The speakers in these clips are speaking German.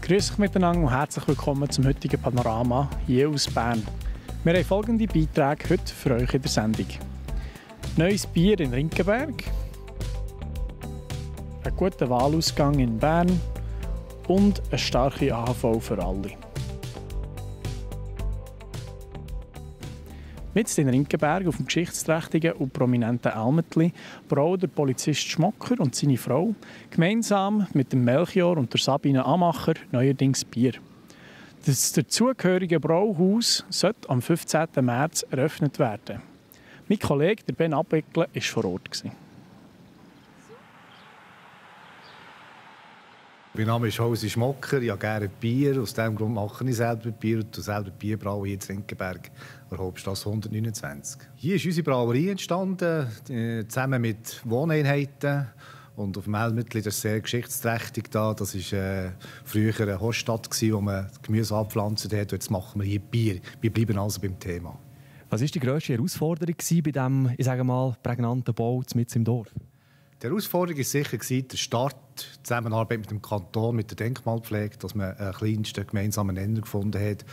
Grüß euch miteinander und herzlich willkommen zum heutigen Panorama hier aus Bern. Wir haben folgende Beiträge heute für euch in der Sendung. Neues Bier in Rinkenberg, ein guter Wahlausgang in Bern und eine starke AHV für alle. Mitten in Rinkenberg auf dem geschichtsträchtigen und prominenten Almetli brauen der Polizist Schmocker und seine Frau gemeinsam mit dem Melchior und der Sabine Amacher neuerdings Bier. Das dazugehörige Brauhaus sollte am 15. März eröffnet werden. Mein Kollege der Ben Abwickler war vor Ort. Mein Name ist Hausi Schmocker, ich habe gerne Bier. Aus diesem Grund mache ich selber Bier und selber Bier braue hier in Rinkenberg, der Hauptstrasse 129. Hier ist unsere Brauerei entstanden, zusammen mit Wohneinheiten. Und auf dem Almetli, das ist sehr geschichtsträchtig da. Das war früher eine Hoststadt, wo man Gemüse abpflanzt hat. Jetzt machen wir hier Bier. Wir bleiben also beim Thema. Was war die grösste Herausforderung bei diesem, ich sage mal, prägnanten Bau mitten im Dorf? Die Herausforderung war sicher der Start, die Zusammenarbeit mit dem Kanton, mit der Denkmalpflege, dass man einen kleinsten gemeinsamen Nenner gefunden hat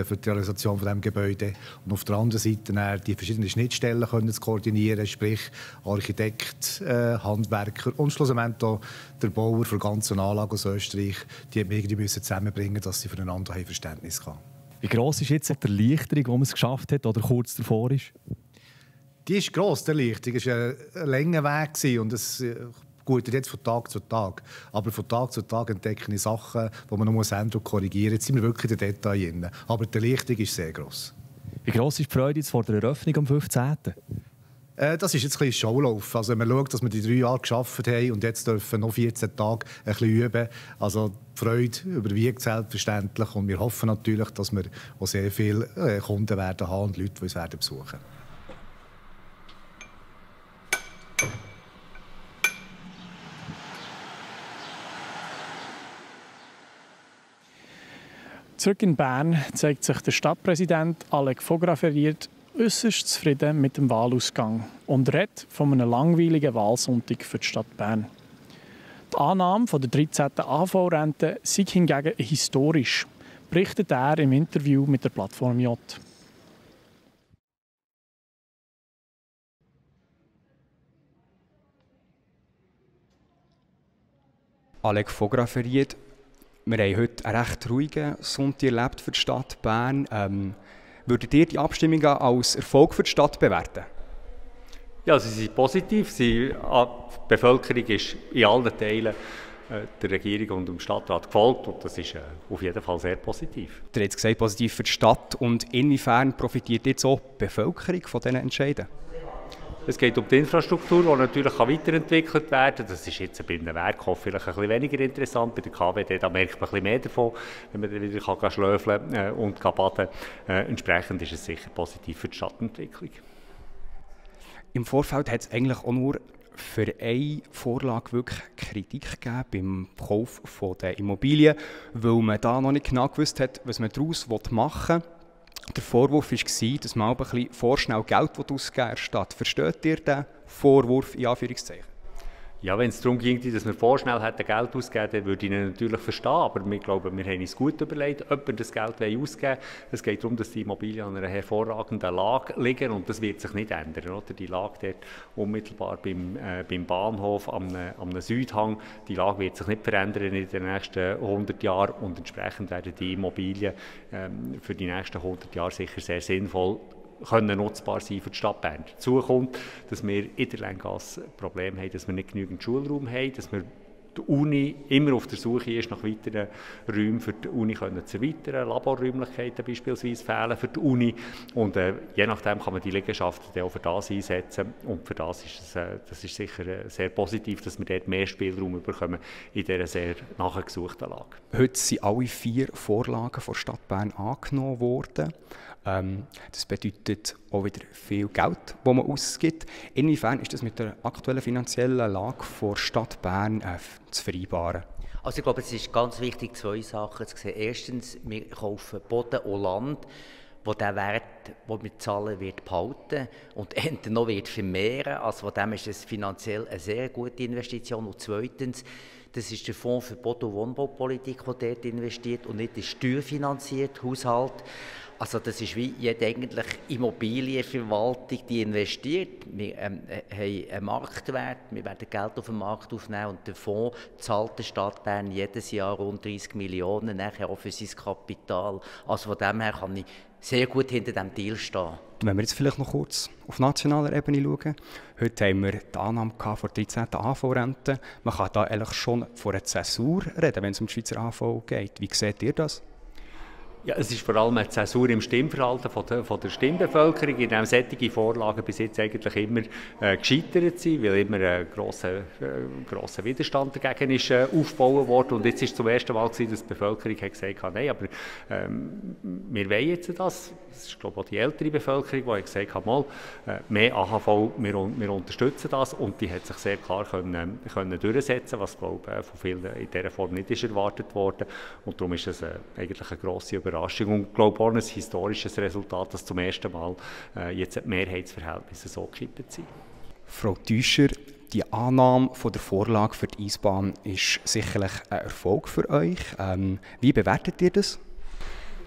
für die Realisation dieses Gebäudes. Und auf der anderen Seite die verschiedenen Schnittstellen zu koordinieren, sprich Architekt, Handwerker und schlussendlich auch der Bauer für die ganze Anlage aus Österreich, die irgendwie zusammenbringen müssen, dass sie voneinander Verständnis haben. Wie gross ist jetzt die Erleichterung, die man es geschafft hat oder kurz davor ist? Die ist gross, die Erleichterung. Es war ein langer Weg und es gut jetzt von Tag zu Tag. Aber von Tag zu Tag entdecke ich Sachen, die man noch ändern und korrigieren muss. Jetzt sind wir wirklich in den Details drin. Aber die Erleichterung ist sehr gross. Wie gross ist die Freude jetzt vor der Eröffnung am 15.? Das ist jetzt ein bisschen Schaulauf. Also, wenn man schaut, dass wir die 3 Jahre gearbeitet haben und jetzt dürfen noch 14 Tage ein bisschen üben. Also, die Freude überwiegt selbstverständlich. Und wir hoffen natürlich, dass wir auch sehr viele Kunden werden haben und Leute, die uns werden besuchen. Zurück in Bern zeigt sich der Stadtpräsident Alec Fografferiert äußerst zufrieden mit dem Wahlausgang und redet von einem langweiligen Wahlsonntag für die Stadt Bern. Die Annahme der 13. AHV-Rente sei hingegen historisch, berichtet er im Interview mit der Plattform J. Alec Fografferiert. Wir haben heute einen recht ruhigen Sonntag erlebt für die Stadt Bern. Würdet ihr die Abstimmungen als Erfolg für die Stadt bewerten? Ja, sie sind positiv. Die Bevölkerung ist in allen Teilen der Regierung und dem Stadtrat gefolgt. Und das ist auf jeden Fall sehr positiv. Ihr habt gesagt, positiv für die Stadt. Und inwiefern profitiert jetzt auch die Bevölkerung von diesen Entscheiden? Es geht um die Infrastruktur, die natürlich weiterentwickelt werden kann. Das ist jetzt bei einem Werkhof vielleicht ein bisschen weniger interessant. Bei der KWD da merkt man ein bisschen mehr davon, wenn man dann wieder schlöfeln und baden kann. Entsprechend ist es sicher positiv für die Stadtentwicklung. Im Vorfeld hat es eigentlich auch nur für eine Vorlage wirklich Kritik gegeben beim Kauf der Immobilien, weil man da noch nicht genau gewusst hat, was man daraus machen will. Der Vorwurf war, dass man ein bisschen vorschnell Geld ausgeben will, statt. Versteht ihr den Vorwurf in Anführungszeichen? Ja, wenn es darum ging, dass wir vorschnell Geld ausgeben hätten, dann würde ich ihn natürlich verstehen. Aber wir glauben, wir haben uns gut überlegt, ob wir das Geld ausgeben wollen. Es geht darum, dass die Immobilien an einer hervorragenden Lage liegen und das wird sich nicht ändern. Oder? Die Lage dort unmittelbar beim Bahnhof am Südhang, die Lage wird sich nicht verändern in den nächsten 100 Jahren und entsprechend werden die Immobilien für die nächsten 100 Jahre sicher sehr sinnvoll können nutzbar sein für die Stadt Bern. Dazu kommt, dass wir in der Länggasse Probleme haben, dass wir nicht genügend Schulraum haben, dass wir die Uni immer auf der Suche ist nach weiteren Räumen für die Uni zu erweitern. Laborräumlichkeiten beispielsweise fehlen für die Uni. Und je nachdem kann man die Liegenschaften auch für das einsetzen. Und für das ist sicher sehr positiv, dass wir dort mehr Spielraum bekommen in dieser sehr nachgesuchten Lage. Heute sind alle 4 Vorlagen von Stadt Bern angenommen worden. Das bedeutet auch wieder viel Geld, das man ausgibt. Inwiefern ist das mit der aktuellen finanziellen Lage der Stadt Bern zu vereinbaren? Also ich glaube, es ist ganz wichtig, 2 Sachen zu sehen. Erstens, wir kaufen Boden und Land, der den Wert, den wir zahlen, wird behalten und eher noch wird vermehren. Also von dem ist es finanziell eine sehr gute Investition. Und zweitens, das ist der Fonds für Boden- und Wohnbaupolitik, der dort investiert und nicht der steuerfinanzierte Haushalt. Also das ist wie jede eigentlich Immobilienverwaltung, die investiert. Wir haben einen Marktwert, wir werden Geld auf den Markt aufnehmen und der Fonds zahlt der Stadt Bern jedes Jahr rund 30 Millionen nachher auch für sein Kapital. Also von dem her kann ich sehr gut hinter diesem Deal stehen. Wenn wir jetzt vielleicht noch kurz auf nationaler Ebene schauen. Heute haben wir die Annahme vor der 13. AV-Rente. Man kann da eigentlich schon von einer Zäsur reden, wenn es um die Schweizer AV geht. Wie seht ihr das? Ja, es ist vor allem eine Zäsur im Stimmverhalten von der Stimmbevölkerung, in dem solche Vorlagen bis jetzt eigentlich immer gescheitert sind, weil immer ein grosser Widerstand dagegen ist aufgebaut worden. Und jetzt ist es zum ersten Mal gewesen, dass die Bevölkerung hat gesagt hat, nein, aber wir wollen jetzt das. Das ist, glaube ich, auch die ältere Bevölkerung, die hat gesagt hat, mal, mehr AHV, wir unterstützen das. Und die hat sich sehr klar können durchsetzen, was, glaube ich, von vielen in dieser Form nicht ist erwartet worden. Und darum ist es eigentlich eine grosse Überraschung und, glaube ich, auch ein historisches Resultat, dass zum ersten Mal jetzt die Mehrheitsverhältnisse so gekippt sind. Frau Täuscher, die Annahme von der Vorlage für die Eisbahn ist sicherlich ein Erfolg für euch. Wie bewertet ihr das?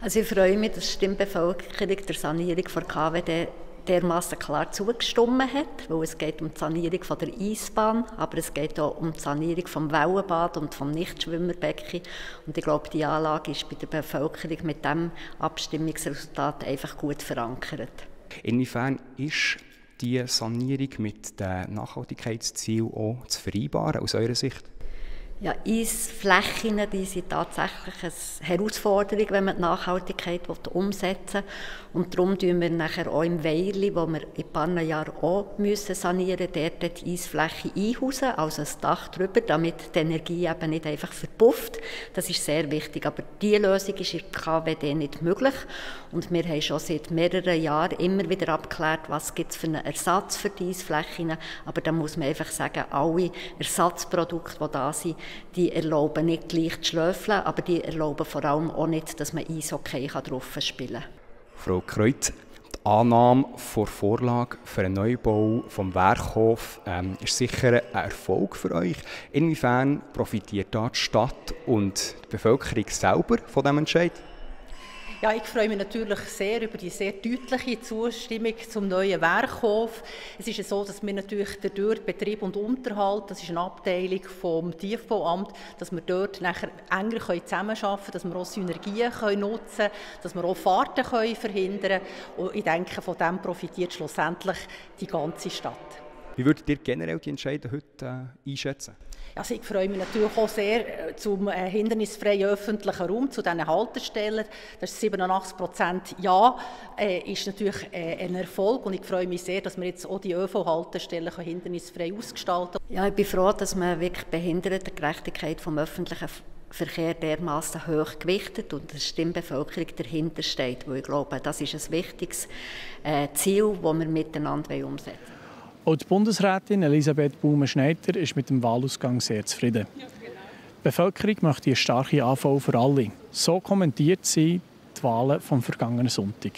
Also ich freue mich, dass die Stimmbevölkerung der Sanierung der KWD dermassen klar zugestimmt hat, weil es geht um die Sanierung von der Eisbahn, aber es geht auch um die Sanierung vom Wellenbad und vom Nichtschwimmerbecken. Und ich glaube, die Anlage ist bei der Bevölkerung mit diesem Abstimmungsresultat einfach gut verankert. Inwiefern ist die Sanierung mit den Nachhaltigkeitszielen auch zu vereinbaren aus eurer Sicht? Ja, Eisflächen, die sind tatsächlich eine Herausforderung, wenn man die Nachhaltigkeit umsetzen will. Und darum tun wir nachher auch im Weirli, wo wir in ein paar Jahren auch sanieren müssen, dort die Eisfläche einhausen, also ein Dach drüber, damit die Energie eben nicht einfach verpufft. Das ist sehr wichtig. Aber diese Lösung ist in der KWD nicht möglich. Und wir haben schon seit mehreren Jahren immer wieder abgeklärt, was gibt es für einen Ersatz für die Eisflächen. Aber da muss man einfach sagen, alle Ersatzprodukte, die da sind, die erlauben nicht gleich zu schlöfeln, aber die erlauben vor allem auch nicht, dass man Eishockey drauf spielen kann. Frau Kreuz, die Annahme der Vorlage für einen Neubau vom Werkhof ist sicher ein Erfolg für euch. Inwiefern profitiert da die Stadt und die Bevölkerung selber von diesem Entscheid? Ja, ich freue mich natürlich sehr über die sehr deutliche Zustimmung zum neuen Werkhof. Es ist ja so, dass wir natürlich durch Betrieb und Unterhalt, das ist eine Abteilung vom Tiefbauamt, dass wir dort nachher enger zusammenarbeiten können, dass wir auch Synergien nutzen können, dass wir auch Fahrten verhindern können. Und ich denke, von dem profitiert schlussendlich die ganze Stadt. Wie würdet ihr generell die Entscheidung heute einschätzen? Also ich freue mich natürlich auch sehr zum hindernisfreien öffentlichen Raum, zu diesen Haltestellen. Das ist 87% Ja, ist natürlich ein Erfolg und ich freue mich sehr, dass wir jetzt auch die ÖV-Haltestellen hindernisfrei ausgestalten können. Ja, ich bin froh, dass man wirklich Behindertengerechtigkeit vom öffentlichen Verkehr dermaßen hoch gewichtet und die Stimmbevölkerung dahinter steht, weil ich glaube, das ist ein wichtiges Ziel, das wir miteinander umsetzen wollen. Auch die Bundesrätin Elisabeth Baumann-Schneider ist mit dem Wahlausgang sehr zufrieden. Die Bevölkerung möchte eine starke AV für alle. So kommentiert sie die Wahlen vom vergangenen Sonntag.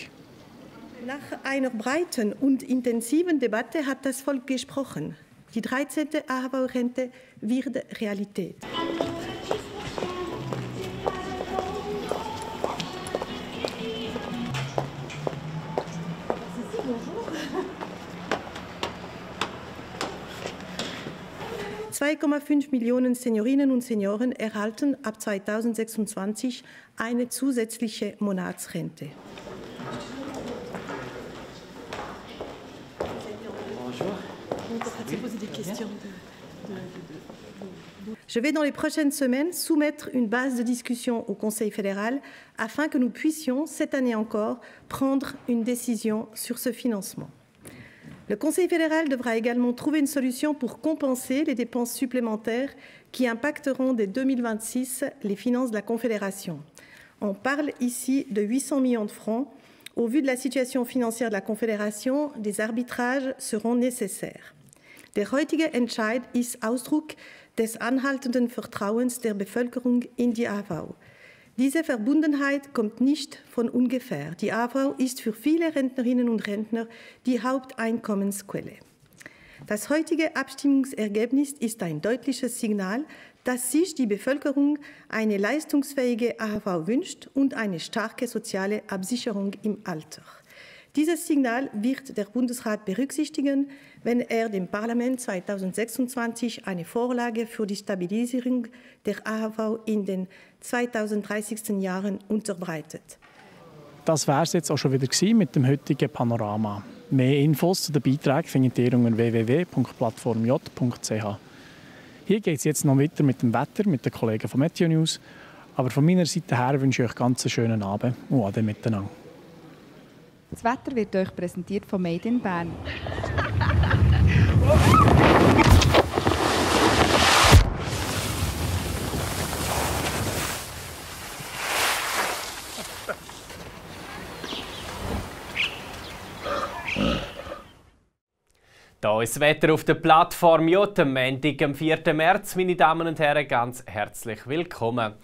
Nach einer breiten und intensiven Debatte hat das Volk gesprochen. Die 13. AHV-Rente wird Realität. ,5 Millionen Seniorinnen und Senioren erhalten ab 2026 eine zusätzliche Monatsrente. Je vais dans les prochaines semaines soumettre une base de discussion au Conseil fédéral afin que nous puissions, cette année encore, prendre une décision sur ce financement. Le Conseil fédéral devra également trouver une solution pour compenser les dépenses supplémentaires qui impacteront dès 2026 les finances de la Confédération. On parle ici de 800 millions de francs. Au vu de la situation financière de la Confédération, des arbitrages seront nécessaires. Der heutige Entscheid ist Ausdruck des anhaltenden Vertrauens der Bevölkerung in die AV. Diese Verbundenheit kommt nicht von ungefähr. Die AHV ist für viele Rentnerinnen und Rentner die Haupteinkommensquelle. Das heutige Abstimmungsergebnis ist ein deutliches Signal, dass sich die Bevölkerung eine leistungsfähige AHV wünscht und eine starke soziale Absicherung im Alter. Dieses Signal wird der Bundesrat berücksichtigen, wenn er dem Parlament 2026 eine Vorlage für die Stabilisierung der AHV in den 2030. Jahren unterbreitet. Das wäre es jetzt auch schon wieder mit dem heutigen Panorama. Mehr Infos zu den Beiträgen findet ihr unter www.plattformj.ch. Hier geht es jetzt noch weiter mit dem Wetter, mit den Kollegen von Meteo News. Aber von meiner Seite her wünsche ich euch ganz einen schönen Abend und ade miteinander. Das Wetter wird euch präsentiert von Made in Bern. Hier ist das Wetter auf der Plattform J, am Montag, am 4. März. Meine Damen und Herren, ganz herzlich willkommen.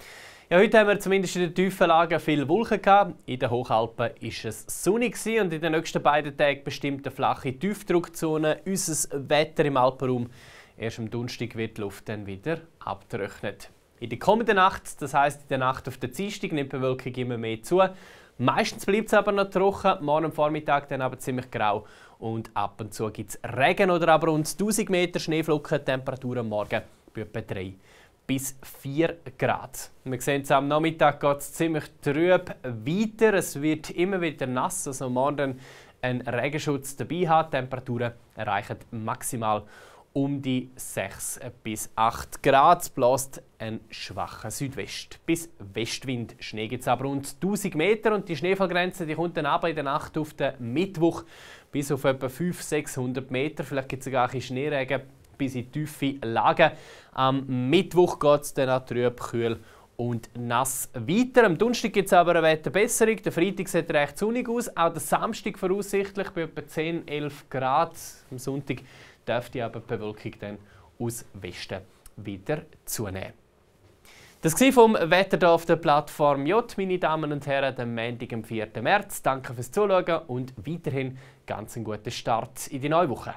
Ja, heute haben wir zumindest in den tiefen Lagen viele Wolken gehabt. In den Hochalpen war es sonnig und in den nächsten beiden Tagen bestimmt eine flache Tiefdruckzone unser Wetter im Alpenraum. Erst am Donnerstag wird die Luft dann wieder abgetrocknet. In der kommenden Nacht, das heisst in der Nacht auf den Dienstag, nimmt die Bewölkung immer mehr zu. Meistens bleibt es aber noch trocken, morgen am Vormittag dann aber ziemlich grau und ab und zu gibt es Regen oder aber rund 1000 Meter Schneeflocken, Temperatur am Morgen bei etwa 3 bis 4 Grad. Wir sehen es am Nachmittag geht es ziemlich trüb weiter, es wird immer wieder nass, also morgen einen Regenschutz dabei haben, Temperaturen erreichen maximal um die 6 bis 8 Grad. Es bläst ein schwacher Südwest- bis Westwind. Schnee gibt es aber rund 1000 Meter und die Schneefallgrenze die kommt dann aber in der Nacht auf den Mittwoch bis auf etwa 500-600 Meter. Vielleicht gibt es sogar ein bisschen Schneeregen bis in tiefe Lagen. Am Mittwoch geht es dann auch trüb, kühl und nass weiter. Am Donnerstag gibt es aber eine Wetterbesserung. Der Freitag sieht recht sonnig aus. Auch der Samstag voraussichtlich bei etwa 10-11 Grad. Am Sonntag dürfte aber die Bewölkung dann aus Westen wieder zunehmen. Das war vom Wetter hier auf der Plattform J, meine Damen und Herren, am Montag, am 4. März. Danke fürs Zuschauen und weiterhin ganz einen guten Start in die neue Woche.